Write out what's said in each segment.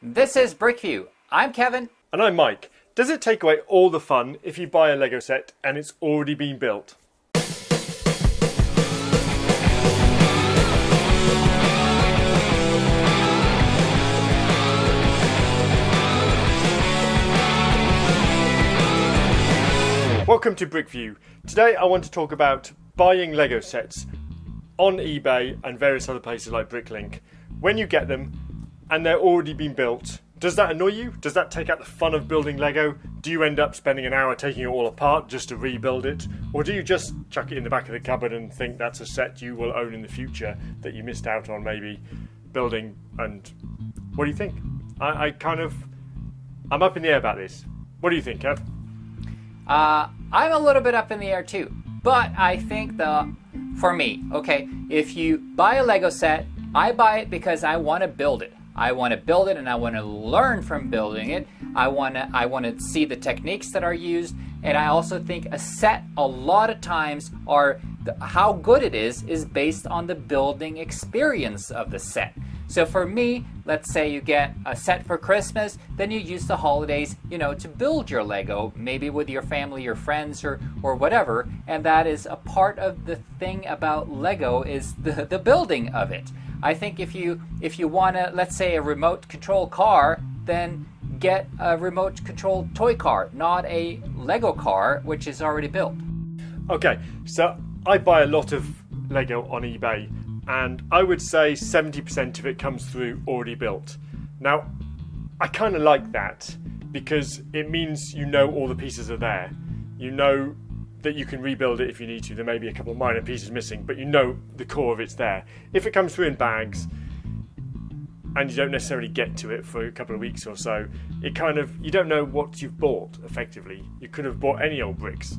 This is BrickView. I'm Kevin. And I'm Mike. Does it take away all the fun if you buy a Lego set and it's already been built? Welcome to BrickView. Today I want to talk about buying Lego sets on eBay and various other places like Bricklink. When you get them and they're already been built, does that annoy you? Does that take out the fun of building Lego? Do you end up spending an hour taking it all apart just to rebuild it? Or do you just chuck it in the back of the cupboard and think that's a set you will own in the future that you missed out on maybe building? And what do you think? I'm up in the air about this. What do you think, Kev? I'm a little bit up in the air too, but I think for me, okay, if you buy a Lego set, I buy it because I want to build it. I want to build it and I want to learn from building it. I want to see the techniques that are used, and I also think a set a lot of times how good it is based on the building experience of the set. So for me, let's say you get a set for Christmas, then you use the holidays, to build your Lego, maybe with your family, your friends, or whatever. And that is a part of the thing about Lego is the building of it. I think if you want to, let's say, a remote control car, then get a remote control toy car, not a Lego car, which is already built. Okay, so I buy a lot of Lego on eBay, and I would say 70% of it comes through already built. Now, I kind of like that because it means all the pieces are there. You know that you can rebuild it if you need to. There may be a couple of minor pieces missing, but the core of it's there. If it comes through in bags and you don't necessarily get to it for a couple of weeks or so, you don't know what you've bought, effectively. You could have bought any old bricks.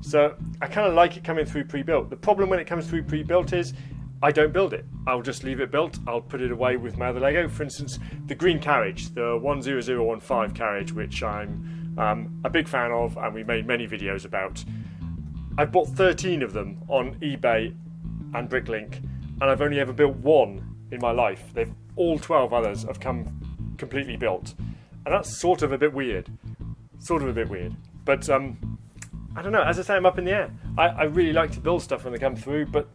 So I kind of like it coming through pre-built. The problem when it comes through pre-built is I don't build it. I'll just leave it built. I'll put it away with my other Lego. For instance, the green carriage, the 10015 carriage, which I'm a big fan of and we made many videos about. I've bought 13 of them on eBay and Bricklink, and I've only ever built one in my life. All 12 others have come completely built. And that's sort of a bit weird. But I don't know, as I say, I'm up in the air. I really like to build stuff when they come through, but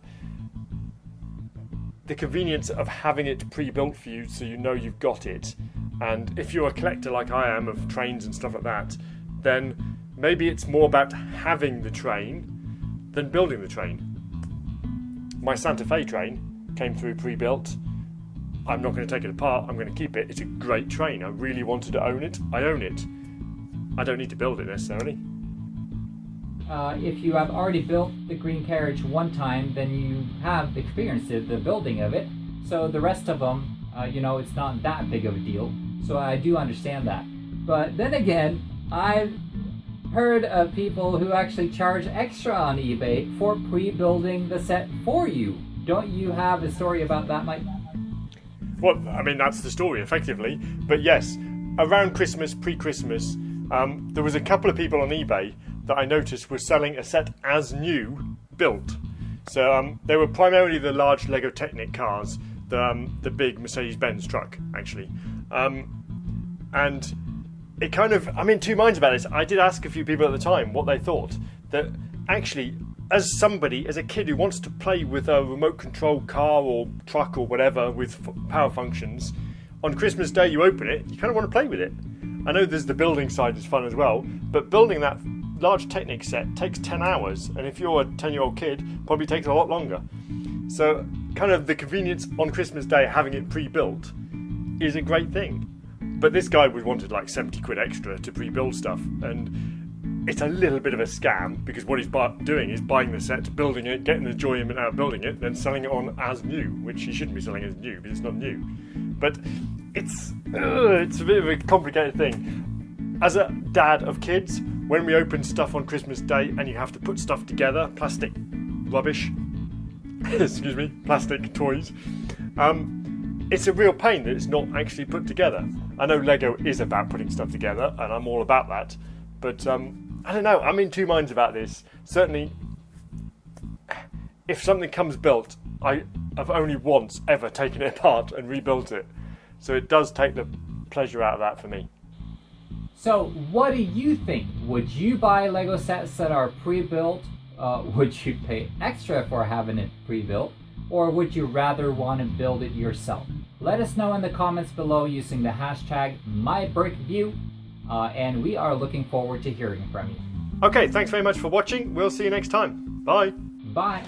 the convenience of having it pre-built for you so you've got it, and if you're a collector like I am of trains and stuff like that, then maybe it's more about having the train than building the train. My Santa Fe train came through pre-built. I'm not going to take it apart, I'm going to keep it. It's a great train. I really wanted to own it. I own it. I don't need to build it necessarily. If you have already built the green carriage one time, then you have experienced the building of it. So the rest of them, it's not that big of a deal. So I do understand that. But then again, I've heard of people who actually charge extra on eBay for pre-building the set for you. Don't you have a story about that, Mike? Well, I mean, that's the story, effectively. But yes, around Christmas, pre-Christmas, there was a couple of people on eBay that I noticed were selling a set as new, built. So they were primarily the large Lego Technic cars, the big Mercedes-Benz truck, actually. And it I'm in two minds about this. I did ask a few people at the time what they thought. That actually, as a kid who wants to play with a remote control car or truck or whatever with power functions, on Christmas Day you open it, you kind of want to play with it. I know there's the building side is fun as well, but building that large Technic set takes 10 hours, and if you're a 10-year-old kid, probably takes a lot longer. So kind of the convenience on Christmas Day having it pre-built is a great thing. But this guy wanted like 70 quid extra to pre-build stuff, and it's a little bit of a scam because what he's doing is buying the set, building it, getting the enjoyment out of building it, then selling it on as new, which he shouldn't be selling as new because it's not new. But it's a bit of a complicated thing. As a dad of kids, when we open stuff on Christmas Day and you have to put stuff together, plastic rubbish, plastic toys, it's a real pain that it's not actually put together. I know Lego is about putting stuff together, and I'm all about that, but I don't know, I'm in two minds about this. Certainly, if something comes built, I've only once ever taken it apart and rebuilt it, so it does take the pleasure out of that for me. So what do you think? Would you buy Lego sets that are pre-built? Would you pay extra for having it pre-built? Or would you rather want to build it yourself? Let us know in the comments below using the hashtag #MyBrickView, and we are looking forward to hearing from you. Okay, thanks very much for watching. We'll see you next time. Bye. Bye.